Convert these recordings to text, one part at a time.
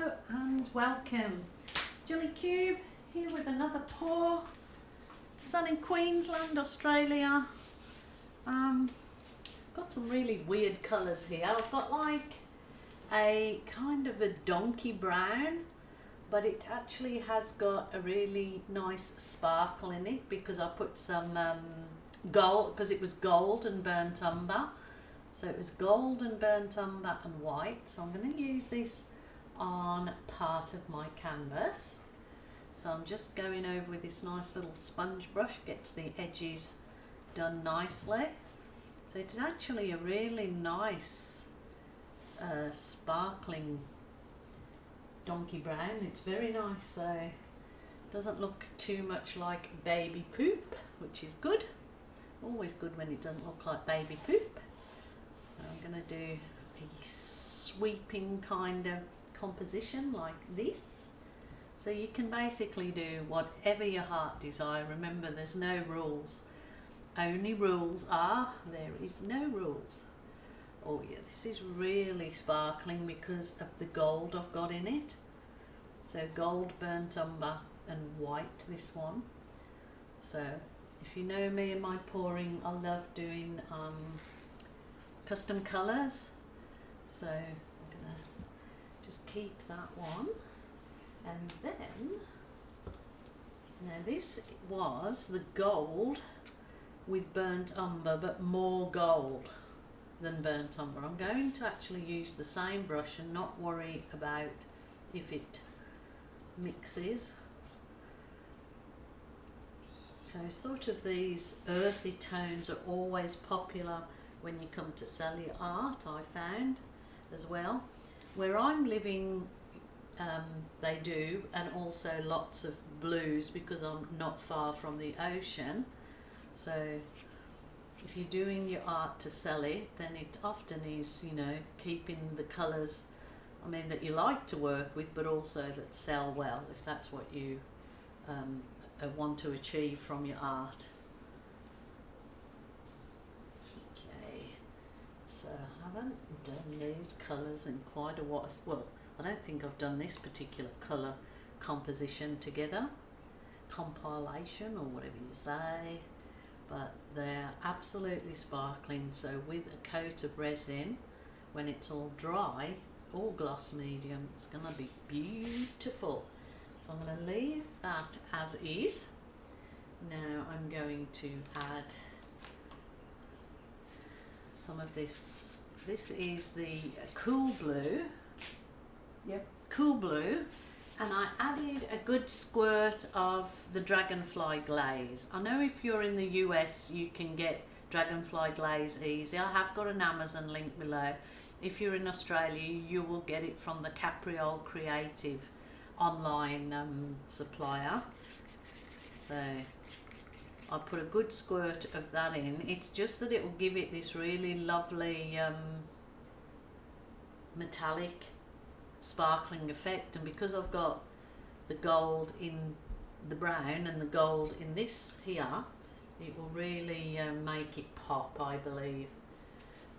Hello and welcome. Julie Cube here with another pour. Sunny Queensland, Australia. Got some really weird colours here. I've got like a kind of a donkey brown, but it actually has got a really nice sparkle in it because I put some gold, because it was gold and burnt umber. So it was gold and burnt umber and white. So I'm going to use this on part of my canvas. So I'm just going over with this nice little sponge brush, gets the edges done nicely. So it's actually a really nice sparkling donkey brown. It's very nice, so it doesn't look too much like baby poop, which is good. Always good when it doesn't look like baby poop. I'm going to do a sweeping kind of composition like this. So you can basically do whatever your heart desire. Remember, there's no rules. Only rules are there is no rules. Oh yeah, this is really sparkling because of the gold I've got in it. So gold, burnt umber and white, this one. So if you know me and my pouring, I love doing custom colours, so I'm gonna just keep that one. And then, now this was the gold with burnt umber, but more gold than burnt umber. I'm going to actually use the same brush and not worry about if it mixes. So sort of these earthy tones are always popular when you come to sell your art, I found as well. Where I'm living, they do, and also lots of blues because I'm not far from the ocean. So if you're doing your art to sell it, then it often is, you know, keeping the colours, I mean, that you like to work with, but also that sell well, if that's what you want to achieve from your art. So I haven't done these colours in quite a while. Well, I don't think I've done this particular colour composition together, compilation or whatever you say, but they're absolutely sparkling. So with a coat of resin, when it's all dry, all gloss medium, it's going to be beautiful. So I'm going to leave that as is. Now I'm going to add some of this. This is the cool blue. Yep, cool blue. And I added a good squirt of the dragonfly glaze. I know if you're in the US you can get dragonfly glaze easy. I have got an Amazon link below. If you're in Australia you will get it from the Capriole Creative online supplier. So I put a good squirt of that in. It's just that it will give it this really lovely metallic sparkling effect, and because I've got the gold in the brown and the gold in this here, it will really make it pop, I believe.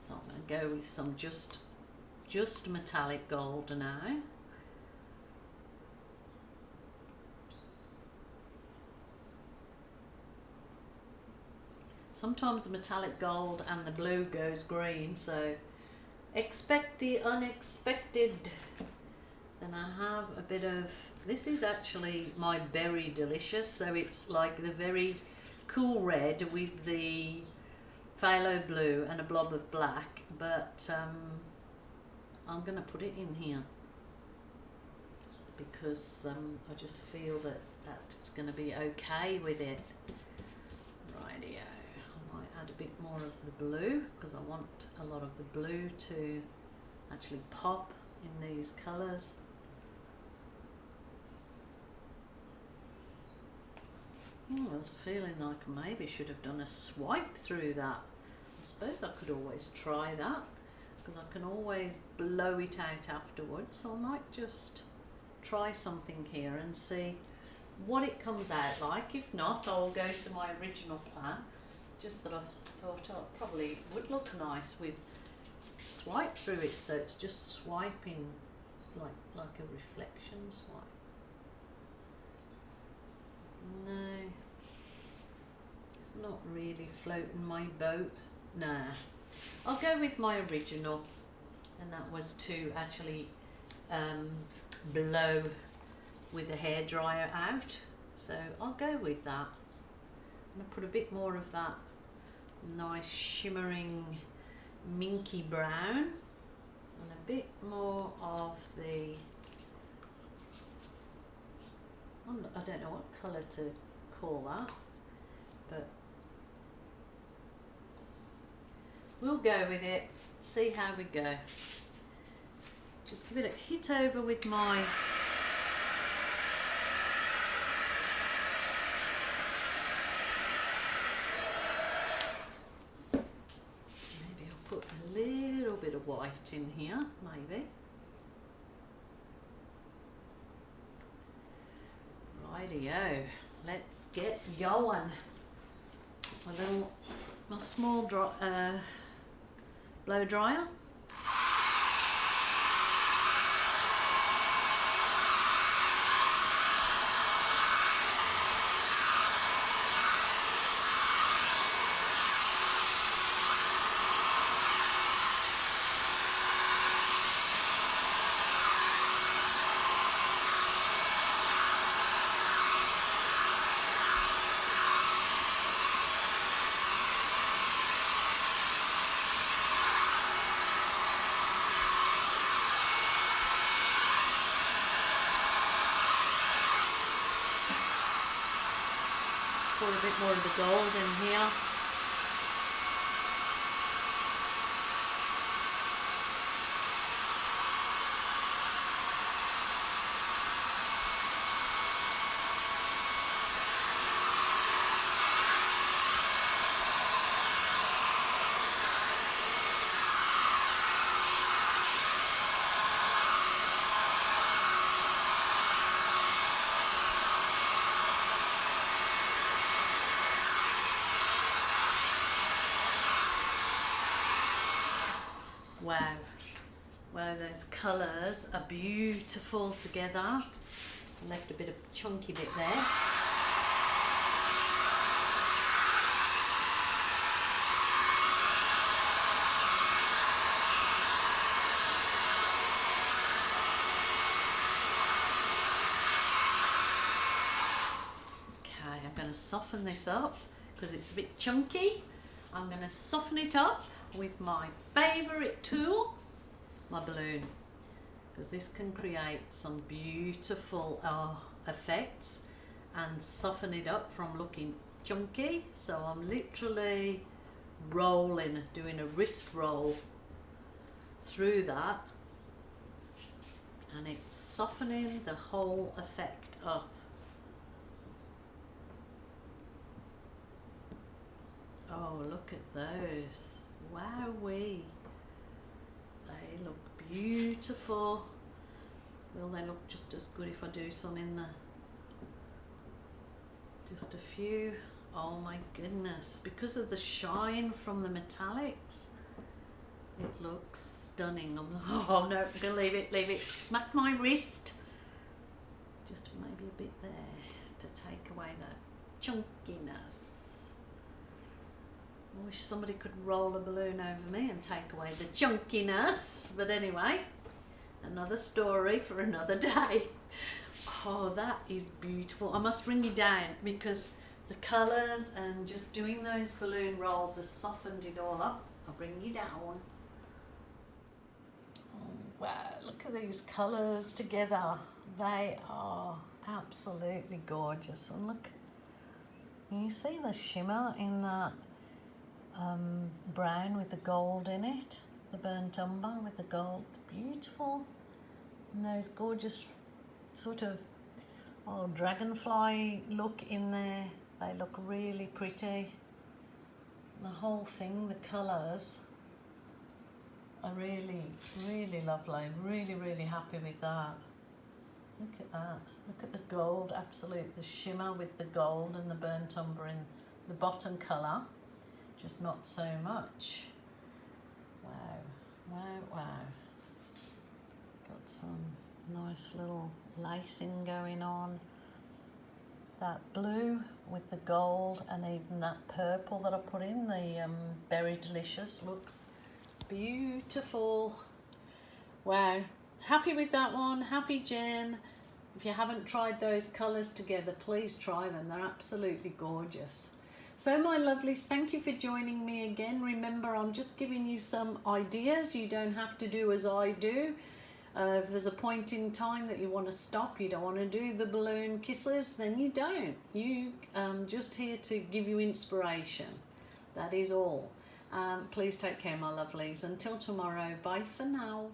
So I'm going to go with some just metallic gold now. Sometimes the metallic gold and the blue goes green, so expect the unexpected. Then I have a bit of, this is actually my Berry Delicious, so it's like the very cool red with the phthalo blue and a blob of black, but I'm going to put it in here because I just feel that it's going to be okay with it. Rightio. Add a bit more of the blue because I want a lot of the blue to actually pop in these colours. I was feeling like I maybe should have done a swipe through that. I suppose I could always try that because I can always blow it out afterwards, so I might just try something here and see what it comes out like. If not, I'll go to my original plan. Just that I thought, oh, it probably would look nice with swipe through it, so it's just swiping like a reflection swipe. No, it's not really floating my boat. Nah, I'll go with my original, and that was to actually blow with the hairdryer out. So I'll go with that. I'm going to put a bit more of that nice shimmering minky brown and a bit more of the, I don't know what colour to call that, but we'll go with it, see how we go. Just give it a hit over with my bit of white in here, maybe. Rightio, let's get going. My small blow dryer. Pour a bit more of the gold in here. Wow, wow, those colours are beautiful together. I left a bit of chunky bit there. Okay, I'm going to soften this up because it's a bit chunky. I'm going to soften it up with my favourite tool, my balloon, because this can create some beautiful effects and soften it up from looking chunky. So I'm literally rolling, doing a wrist roll through that, and it's softening the whole effect up. Oh, look at those. Wowee, they look beautiful. Will they look just as good if I do some in the, just a few? Oh my goodness, because of the shine from the metallics, it looks stunning. Oh no, I'm gonna leave it, smack my wrist. Just maybe a bit there to take away that chunkiness. I wish somebody could roll a balloon over me and take away the chunkiness. But anyway, another story for another day. Oh, that is beautiful. I must bring you down because the colours and just doing those balloon rolls has softened it all up. I'll bring you down. Oh, wow, look at these colours together. They are absolutely gorgeous. And look, can you see the shimmer in that brown with the gold in it, the burnt umber with the gold? Beautiful. And those gorgeous sort of dragonfly look in there. They look really pretty. The whole thing, the colours are really, really lovely. Really, really happy with that. Look at that. Look at the gold, absolute, the shimmer with the gold and the burnt umber in the bottom colour. Just not so much. Wow, wow, wow. Got some Nice little lacing going on. That blue with the gold and even that purple that I put in, the Berry Delicious, looks beautiful. Wow, happy with that one, happy Jen. If you haven't tried those colours together, please try them, they're absolutely gorgeous. So my lovelies, thank you for joining me again. Remember, I'm just giving you some ideas, you don't have to do as I do. If there's a point in time that you want to stop, you don't want to do the balloon kisses, then you don't. You just here to give you inspiration. That is all. Please take care, my lovelies. Until tomorrow, bye for now.